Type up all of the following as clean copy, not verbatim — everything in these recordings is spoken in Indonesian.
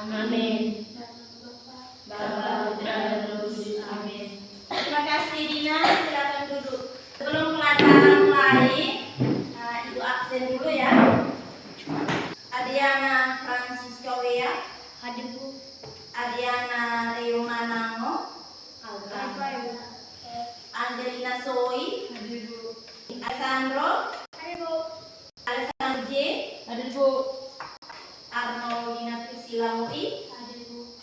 Amin. Bapak, Putra, dan Roh Kudus. Amin. Terima kasih Dina, silakan duduk. Sebelum pelajaran mulai, Ibu absen dulu ya. Adiana Francisco Wea, hadir Bu. Adiana Reumanango, Angelina Zoe, hadir Bu. Alessandro, hadir Bu. Alessandro J, hadir Bu. Arnoldina Priscilla Mui, hadir Bu.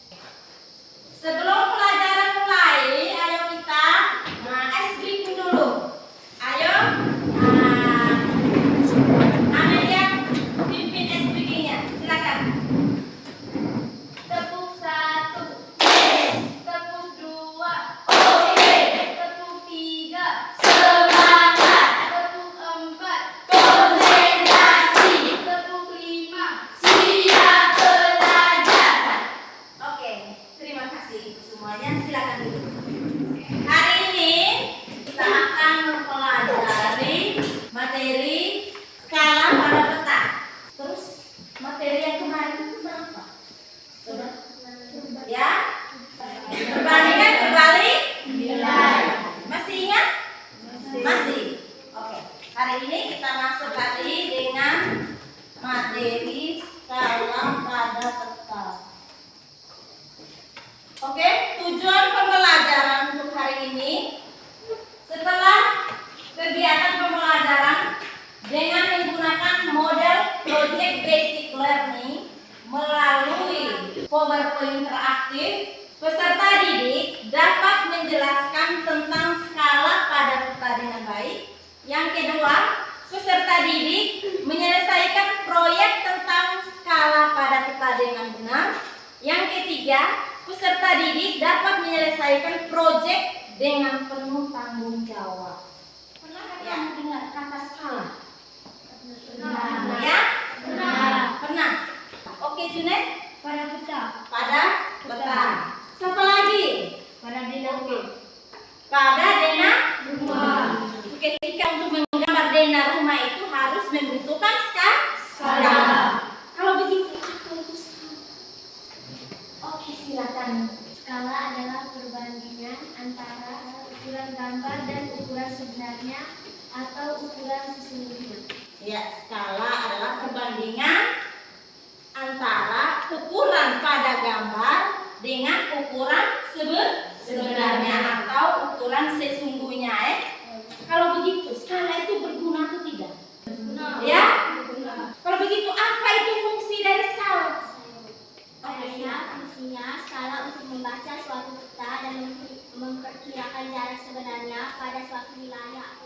Sebelum pelajaran mulai, ayo kita es briefing dulu. Ayo, Amelia pimpin es briefingnya. Silakan. Tepuk 1, tepuk 2, tepuk 3, semangat. Tepuk 4, konsentrasi. Tepuk 5, siap belajar. Oke, terima kasih semuanya. Silakan duduk. Hari ini kita akan mempelajari materi skala pada peta. Terus materi yang kemarin itu apa? Coba. Ya. Perbandingan berbalik nilai. Masih ingat? Masih. Oke. Hari ini kita masuk lagi dengan materi skala pada peta. Oke, tujuan pembelajaran untuk hari ini, setelah kegiatan pembelajaran dengan menggunakan model Project Basic Learning melalui PowerPoint interaktif, peserta didik dapat menjelaskan tentang skala pada peta dengan baik. Yang kedua, peserta didik menyelesaikan proyek tentang skala pada peta dengan benar. Yang ketiga, peserta didik dapat menyelesaikan proyek dengan penuh tanggung jawab. Pernah kamu dengar kata skala? Pernah. Ya? Pernah. Oke, Junet? Pada peta. Pada peta. Siapa lagi? Pada denah rumah. Pada denah rumah. Ketika untuk menggambar denah rumah itu harus membutuhkan skala. Kalau begitu, apa itu skala? Oke, silakan. Skala adalah perbandingan antara ukuran gambar dan ukuran sebenarnya atau ukuran sesungguhnya. Ya, skala adalah perbandingan antara ukuran pada gambar dengan ukuran sebenarnya atau ukuran sesungguhnya. Kalau begitu, skala itu berguna atau tidak? Berguna. Ya? Kalau begitu, apa itu fungsi dari skala? Fungsinya skala untuk membaca suatu peta dan memperkirakan jarak sebenarnya pada suatu wilayah atau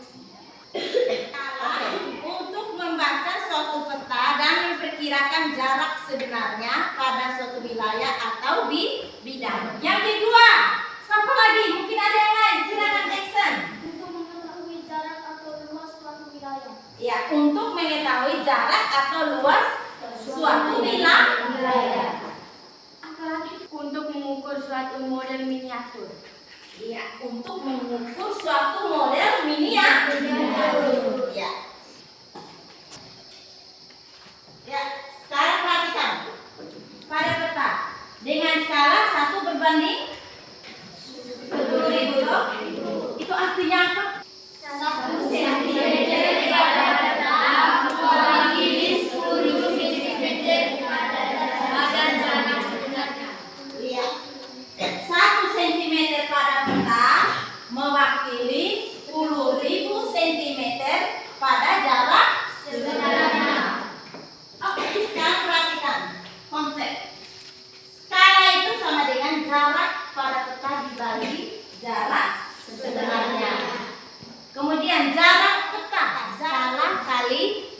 Skala untuk membaca suatu peta dan memperkirakan jarak sebenarnya pada suatu wilayah atau bidang. Yang kedua, siapa lagi? Mungkin ada yang lain. Silakan Jackson. untuk mengetahui jarak atau luas suatu wilayah. Ya, untuk mengetahui jarak atau luas suatu wilayah. Apalagi Untuk mengukur suatu model miniatur. ya, untuk mengukur suatu model miniatur. Ya. Ya, sekarang perhatikan. Pada peta dengan skala 1 berbanding 10.000 toh? Itu artinya apa? 1 sentimeter pada data mewakili 10.000 sentimeter pada badan jarak sebenarnya. Iya. 1 cm pada peta mewakili 10.000 cm pada jarak sebenarnya. Oke, sekarang perhatikan konsep. Skala itu sama dengan jarak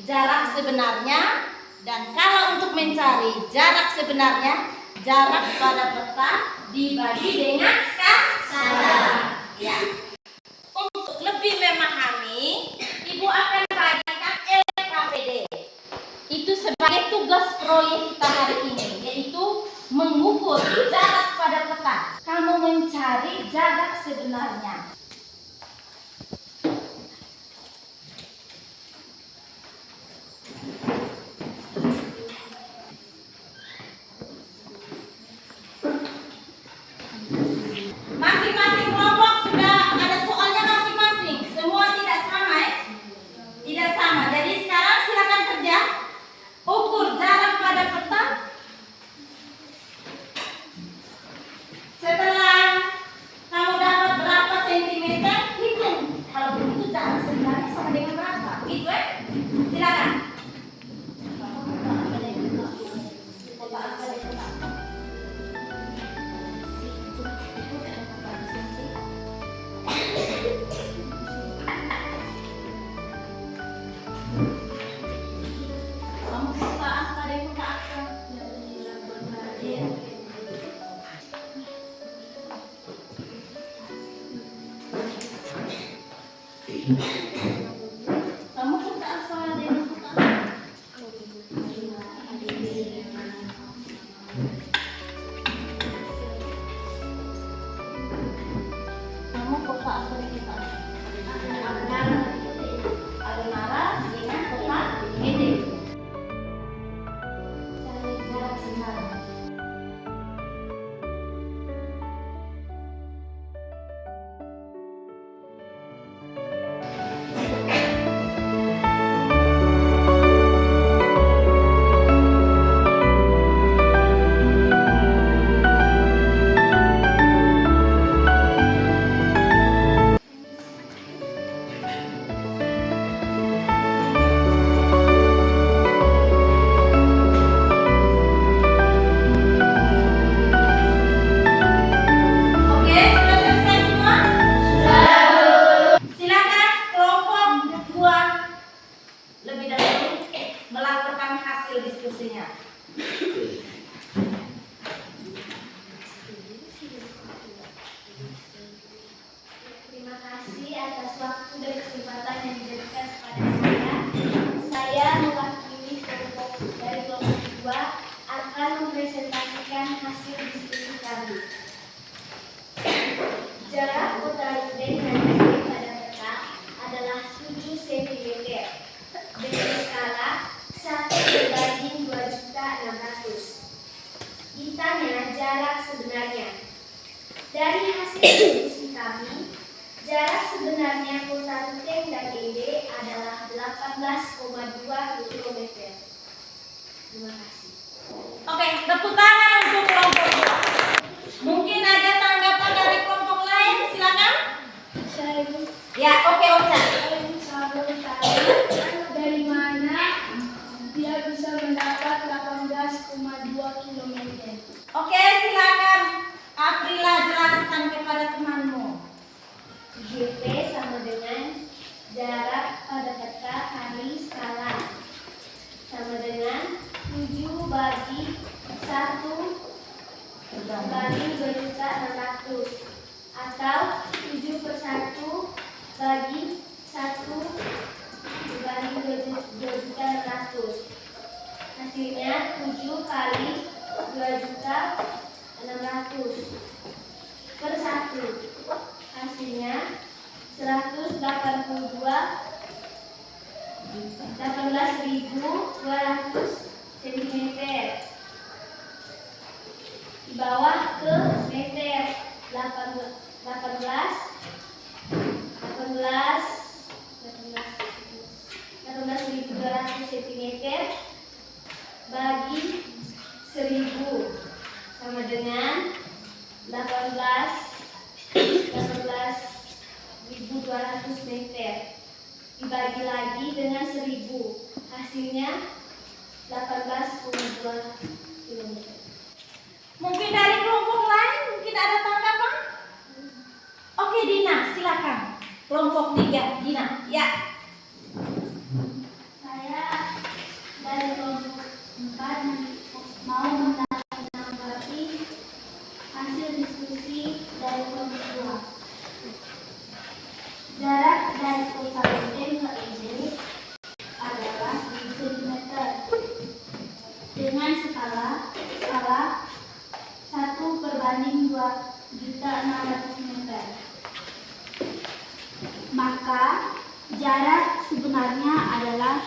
jarak sebenarnya. Dan kalau untuk mencari jarak sebenarnya, jarak pada peta dibagi dengan skala. Ya. Untuk lebih memahami, Ibu akan bagikan LKPD. Itu sebagai tugas proyek kita hari ini, yaitu mengukur jarak pada peta. Kamu mencari jarak sebenarnya. Masing-masing kelompok sudah ada soalnya masing-masing. Semua tidak sama ya? Tidak sama. Jadi sekarang silakan kerja. Ukur jarak pada peta. Setelah kamu dapat berapa sentimeter, hitung. Kalau begitu jarak sebenarnya sama dengan berapa? Gitu ya? Silakan. Kamu kota apa deh, kota apa? Iya. Kamu kota apa deh, kota apa? Kamu kota apa deh, kota apa? Adonara dengan kota Gede. Cari jarak sebenarnya. Oke, sudah selesai semua? Silakan kelompok 2 lebih dahulu melaporkan hasil diskusinya. Terima kasih atas waktu dan kesempatan yang diberikan kepada saya. Saya mewakili kelompok dari kelompok 2 akan mempresentasikan hasil diskusi kami. Jarak kota Lubeng dan Lubeng pada peta adalah 7 cm dengan skala 1/2.600. Ditanya jarak sebenarnya. Dari hasil diskusi kami, jarak sebenarnya kota Lubeng dan Ende adalah 18,2 km. Terima kasih. Oke, tepuk tangan untuk kelompok 2. Mungkin ada tanggapan dari kelompok lain, silakan. Saya Ya, oke, Ocha. dari mana dia bisa mendapat 18,2 km? Oke, silakan. Aprila jelaskan kepada temanmu. GP sama dengan jarak pada peta kali skala sama dengan 7 bagi 1 bagi 2.600 atau 7/1 bagi 1 dibagi 2.600. Hasilnya 7 kali 2.600 per 1. Hasilnya 18.200 cm. Di bawah ke meter 18.200 cm bagi 1000 sama dengan 18.200 meter dibagi lagi dengan 1000, hasilnya 18,2 km. Mungkin dari kelompok lain, mungkin ada tanggapan? Oke, Dina, silakan. Kelompok 3, Dina. Ya. Saya dari kelompok 4 mau menanggapi hasil diskusi dari kelompok 2. Jarak dari kota Benteng ke EJ adalah 1 cm dengan skala 1/2.600 meter. Maka jarak sebenarnya adalah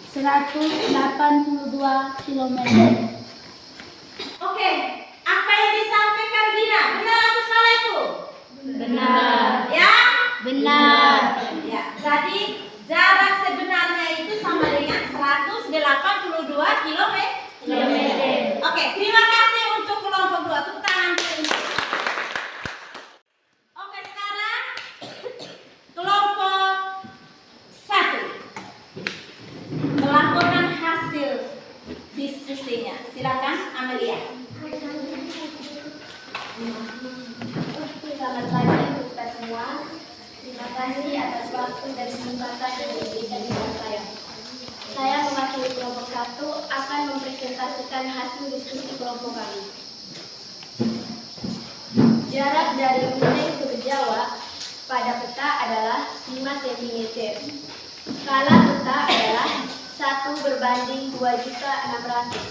182 km. Oke, apa yang disampaikan Dina? Benar atau salah itu? Benar. Ya? Benar. Ya, jadi jarak sebenarnya itu sama dengan 182 km. Oke, terima kasih untuk kelompok 2. Tepuk tangan. Oke, sekarang kelompok 1 melaporkan hasil diskusinya. Silakan Amelia. Selamat pagi untuk kita semua. Terima kasih atas waktu dan kesempatan yang diberikan kepada saya. Saya mewakili kelompok 1 akan mempresentasikan hasil diskusi kelompok kami. Jarak dari Benteng ke Bejawa pada peta adalah 5 cm. Skala peta adalah 1/2.600.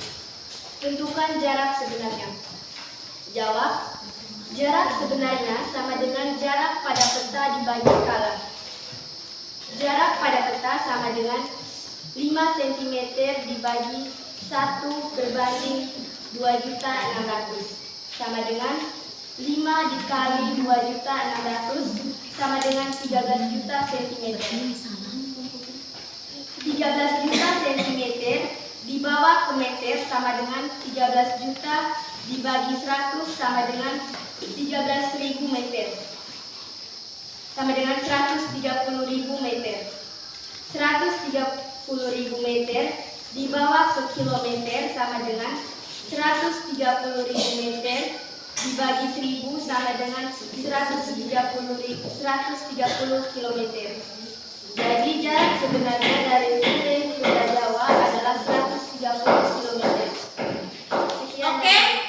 Tentukan jarak sebenarnya. Jawab. Jarak sebenarnya sama dengan jarak pada peta dibagi skala. Jarak pada peta sama dengan 5 cm dibagi 1/2.600 sama dengan 5 dikali 2.600 sama dengan 13 juta cm. 13 juta cm dibawa ke meter sama dengan 13 juta dibagi 100 sama dengan 13.000 meter. Sama dengan 130.000 meter. 130.000 meter dibawa ke kilometer sama dengan 130.000 meter dibagi 1000 sama dengan 130 kilometer. Jadi jarak sebenarnya dari Benteng ke Bejawa adalah 130 kilometer. Sekian. Oke.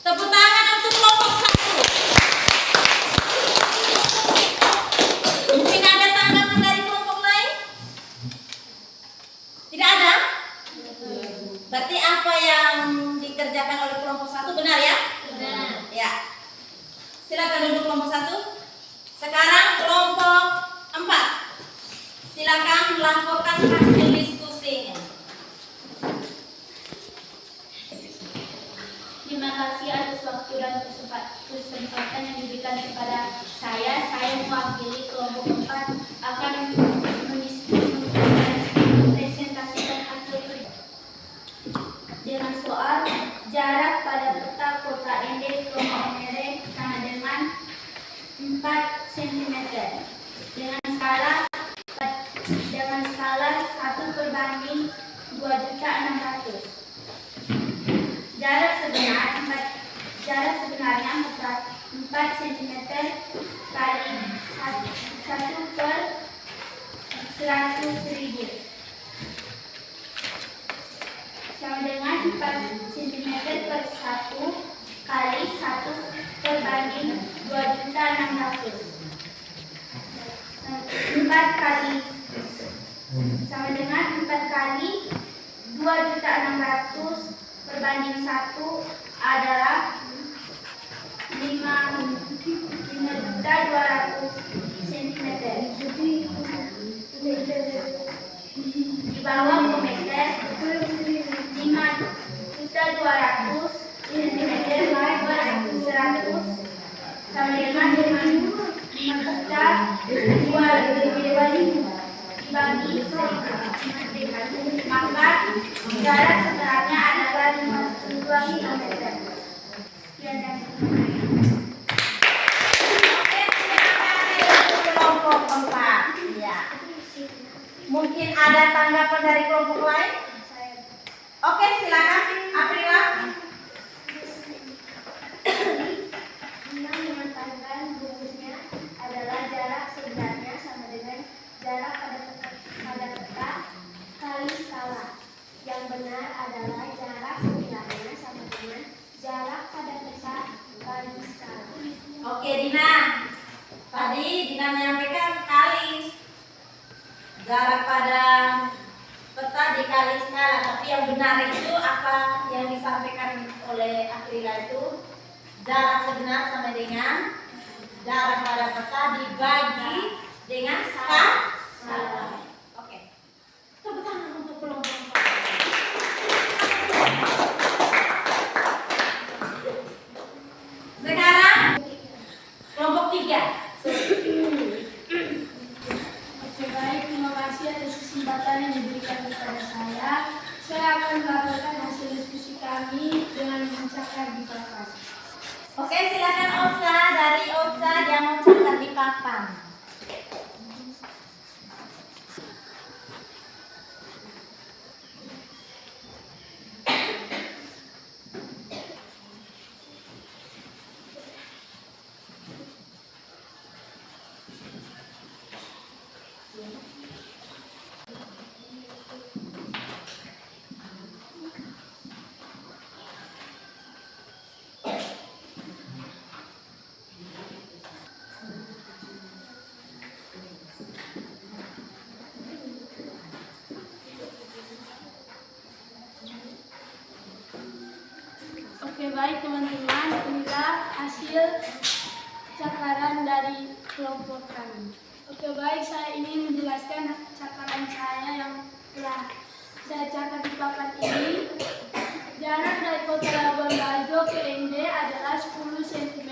Tepuk tangan untuk kelompok 1. Mungkin ada tanggapan dari kelompok lain? Tidak ada? Berarti apa yang dikerjakan oleh kelompok 1 benar ya? Benar. Ya. Silakan duduk kelompok 1. Sekarang kelompok 4. Silakan melaporkan hasil diskusinya. Terima kasih atas waktu dan kesempatan yang diberikan kepada saya. Saya mewakili kelompok 4 akan mempresentasikan hasil dengan soal jarak pada peta kota Ende ke Onere sama dengan 4 cm dengan skala 1/2.600. Jarak sebenarnya 4 cm kali 1/100.000 sama dengan 4 cm per 1 kali 1/2.600. 4 kali sama dengan 4 kali 2.600/1 adalah 5.200 cm. Di bawah ke meter 5.200 cm per 100 sama dengan 5.200 dibagi 1.000. Maka jarak sebenarnya adalah 52 km. Sekian dan Oke, terima kasih untuk kelompok 4. Ya. Mungkin ada tanggapan dari kelompok lain? Oke, silakan Aprila. Yang mengatakan rumusnya adalah jarak sebenarnya sama dengan jarak pada peta kali skala. benar adalah jarak sebenarnya sama dengan jarak pada peta bagi skala. Oke Dina, tadi Dina menyampaikan kali jarak pada peta dikali skala, tapi yang benar itu apa yang disampaikan oleh Aprila itu jarak sebenar sama dengan jarak pada peta dibagi dengan skala. Oke, tepuk tangan untuk kelompok. Sekarang kelompok 3. Oke, baik, terima kasih atas kesempatan yang diberikan kepada saya. Saya akan melaporkan hasil diskusi kami dengan mencatat di papan. Oke, silakan Ocha, dari Ocha yang mencatat di papan. Oke, baik teman-teman, inilah hasil cakaran dari kelompok kami. Oke, baik, saya ingin menjelaskan cakaran saya yang telah saya catat di papan ini. Jarak dari kota Labuan Bajo ke ND adalah 10 cm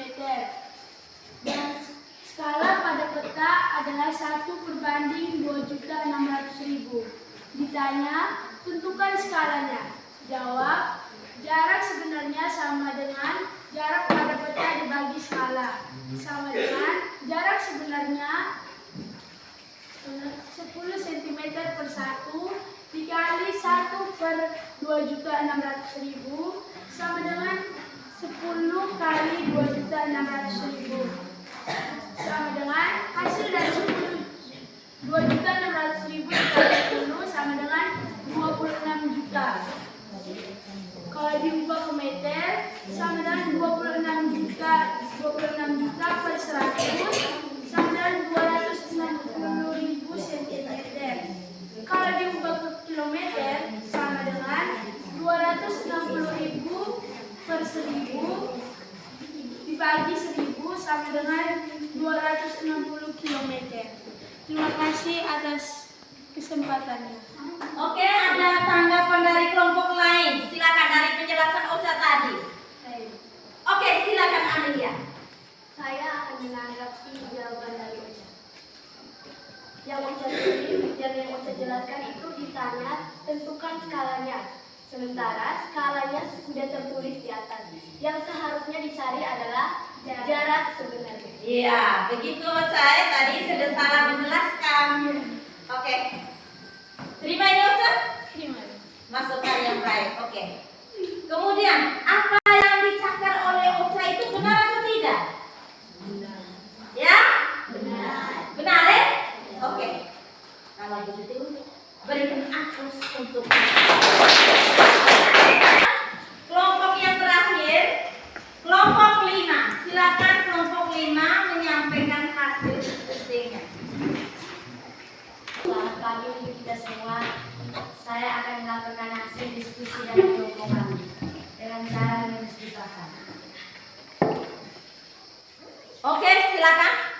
dan skala pada peta adalah 1/2.600.000. Ditanya, tentukan skalanya. Jawab, jarak sebenarnya sama dengan jarak pada peta dibagi skala. Sama dengan jarak sebenarnya 10 cm per 1 dikali 1/2.600.000 sama dengan 10 kali 2.600.000 sama dengan hasil dari 2.600.000 dikali 10 sama dengan 26 juta. Kalau diubah ke meter sama dengan 26 juta per 100 sama dengan 260.000 cm. Kalau diubah ke kilometer sama dengan 260.000 per 1000 dibagi 1000 sama dengan 260 km. Terima kasih atas kesempatannya. Oke, ada tanggapan dari kelompok lain. Silakan dari penjelasan Ocha tadi. Oke, silakan Amelia. Saya akan menanggapi jawaban dari Ocha. Yang Ocha jelaskan itu ditanya tentukan skalanya. Sementara skalanya sudah tertulis di atas. Yang seharusnya dicari adalah jarak sebenarnya. Iya, begitu Ocha ya, tadi sudah salah menjelaskan. Oke. Terima ini Ocha? Terima. Masukkan yang baik. Oke. Kemudian, apa yang dicakar oleh Ocha itu benar atau tidak? Benar. Ya? Benar. Benar ya? Oke. Kalau begitu, berikan aplaus untuk kelompok yang terakhir, kelompok 5. Silakan kelompok 5 menyampaikan hasil diskusinya. Selamat pagi untuk kita semua. Saya akan melakukan hasil diskusi dari kelompok kami dengan cara menulis di papan. Oke, silakan.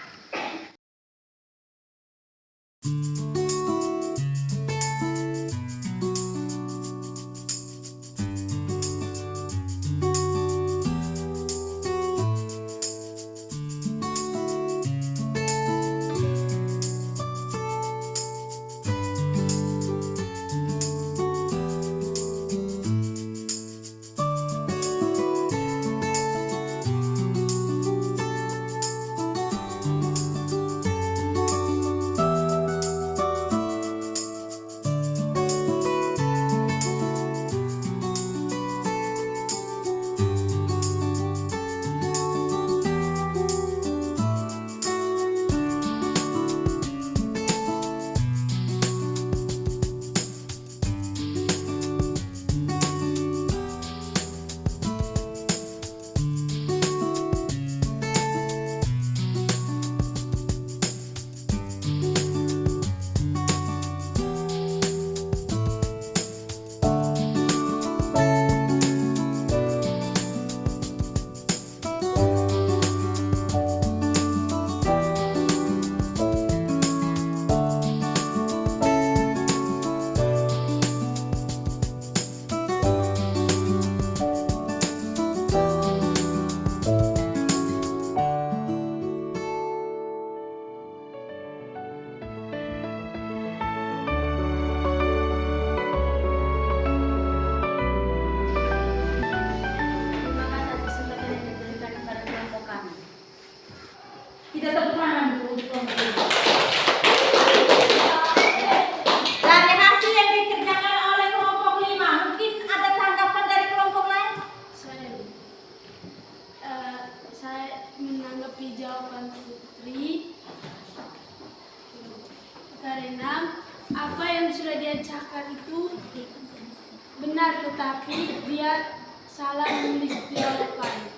tetapi dia salah menulis jawaban.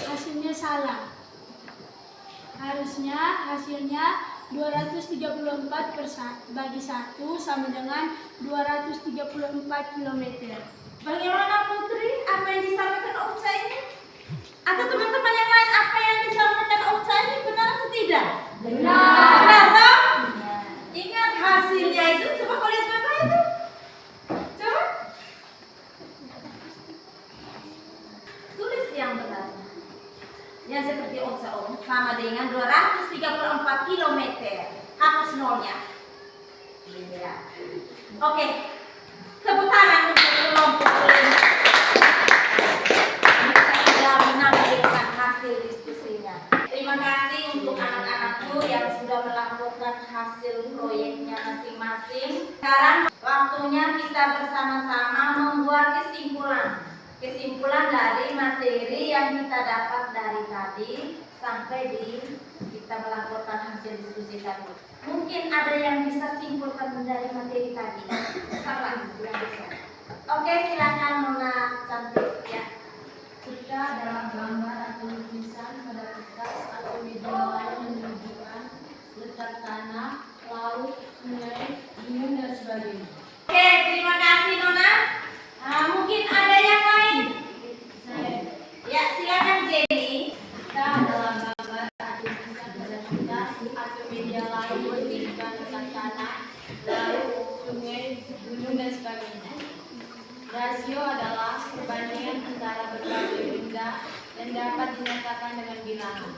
Hasilnya salah. Hasilnya 234 bagi 1 sama dengan 234 km. Bagaimana Putri? Apa yang disampaikan Oksa ini? Atau teman-teman yang lain, apa yang disampaikan Oksa ini benar atau tidak? Benar. Benar toh? Ingat hasilnya itu, coba kau lihat Bapak itu. Coba. Tulis yang benar. Yang seperti Oksa sama dengan 234 km. Hapus nolnya. Ya. Oke. Tepuk tangan untuk kelompok ini. Kita sudah menampilkan hasil diskusinya. Terima kasih untuk anak-anakku yang sudah melakukan hasil proyeknya masing-masing. Sekarang waktunya kita bersama-sama membuat kesimpulan dari materi yang kita dapat dari tadi sampai kita melakukan hasil diskusi tadi. Mungkin ada yang bisa simpulkan dari materi tadi. Siapa yang bisa? Oke, silakan Nona cantik ya. Jika dalam gambar atau lukisan pada kertas atau media lain menunjukkan letak tanah, laut, sungai, gunung dan sebagainya. Oke, terima kasih Nona. Mungkin ada yang lain? Ya, silakan Jenny. Jika dalam gambar atau lukisan pada kertas atau media lain menunjukkan letak tanah, laut, sungai, gunung dan sebagainya. Rasio adalah perbandingan antara berbagai benda dan dapat dinyatakan dengan bilangan.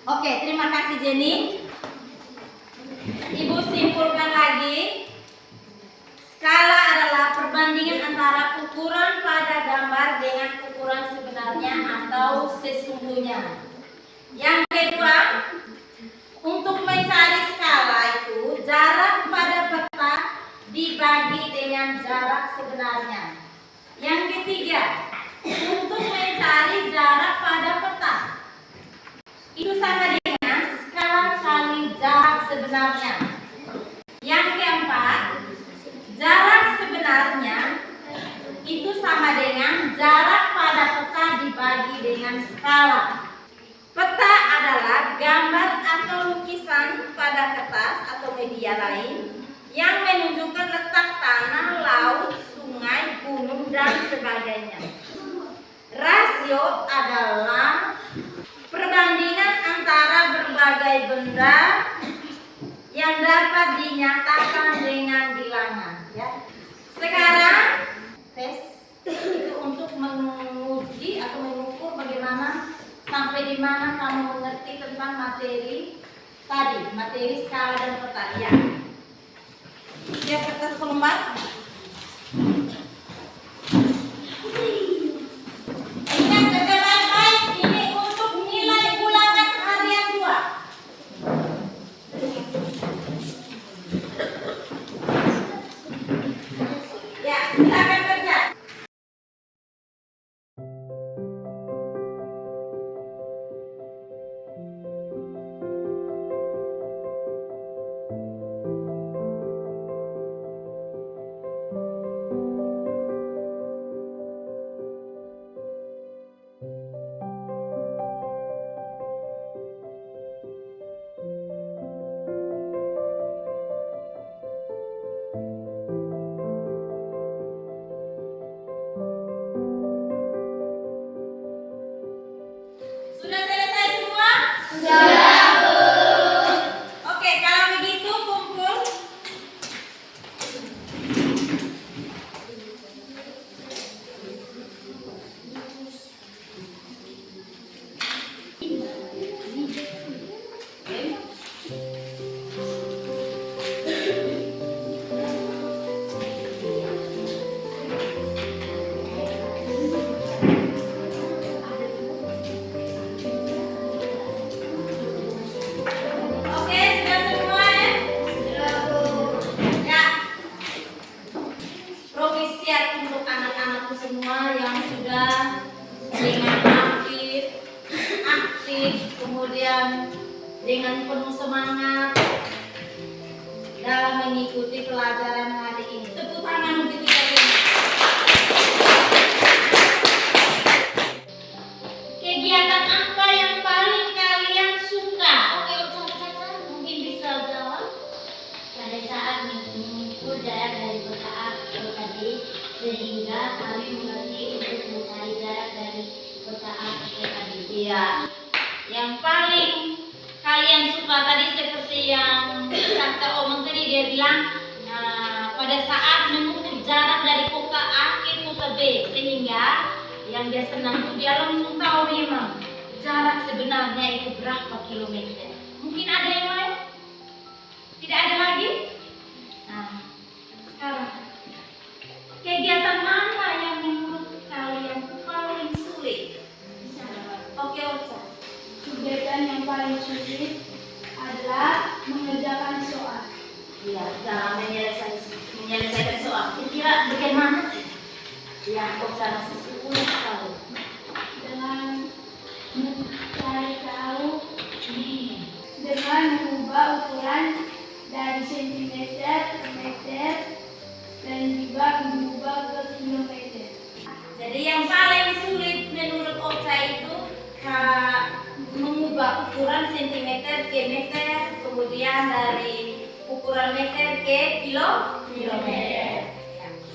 Oke, terima kasih Jenny. Ibu simpulkan lagi. Skala adalah perbandingan antara ukuran pada gambar dengan ukuran sebenarnya atau sesungguhnya. Yang kedua, untuk mencari skala itu jarak pada peta dibagi dengan jarak sebenarnya. Yang ketiga, untuk mencari jarak pada peta itu sama dengan skala kali jarak sebenarnya. Yang keempat, jarak sebenarnya itu sama dengan jarak pada peta dibagi dengan skala. Peta adalah gambar atau lukisan pada kertas atau media lain yang menunjukkan letak tanah, laut, sungai, gunung, dan sebagainya. Rasio adalah perbandingan antara berbagai benda yang dapat dinyatakan dengan bilangan. Ya. Sekarang tes itu untuk menguji atau mengukur bagaimana sampai di mana kamu mengerti tentang materi tadi, materi skala dan peta. Ya. Dia kertas pelembar. Ingat kerja baik-baik. Ini untuk nilai ulangan harian 2. Ya, silakan kerja. Sudah selesai semua? Sudah. Oke, kalau begitu kumpul. Oke, sudah semua ya? Sudah, Bu. Ya. Provisiat untuk anak-anakku semua yang sudah dengan aktif, kemudian dengan penuh semangat dalam mengikuti pelajaran hari ini. Tepuk tangan untuk sehingga kami mengerti untuk mencari jarak dari kota A ke kota B. Iya. Yang paling kalian suka tadi seperti yang kata Omong tadi, dia bilang pada saat mengukur jarak dari kota A ke kota B, sehingga yang dia senang tuh dia langsung tahu memang jarak sebenarnya itu berapa kilometer. Mungkin ada yang lain? Tidak ada lagi? Nah, sekarang kegiatan mana yang menurut kalian paling sulit? Oke, Ocha. Kegiatan yang paling sulit adalah mengerjakan soal. Iya, dalam menyelesaikan soal. Kira bagaimana? Ya, Ocha masih 10 tahun. Dengan mencari tahu dengan mengubah ukuran dari sentimeter ke meter dan juga mengubah ke kilometer. Jadi yang paling sulit menurut Ocha itu mengubah ukuran sentimeter ke meter, kemudian dari ukuran meter ke kilometer.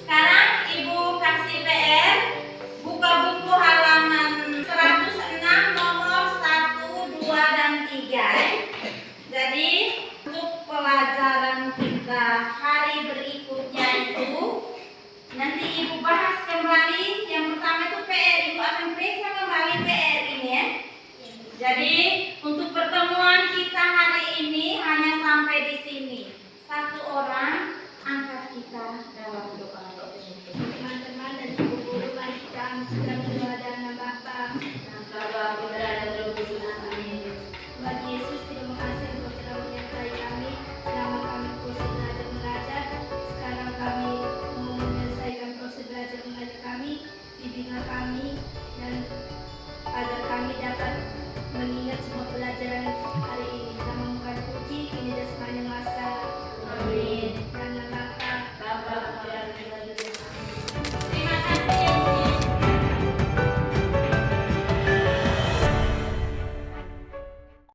Sekarang Ibu kasih PR, buka buku halaman 106 nomor 1, 2, dan 3. Jadi untuk pelajaran kita hari berikutnya itu nanti Ibu bahas kembali. Yang pertama itu PR, Ibu akan periksa kembali PR ini ya. Jadi untuk pertemuan kita hari ini hanya sampai di sini. Satu orang angkat kita dalam doa. Teman-teman dan guru-guru, mari kita segera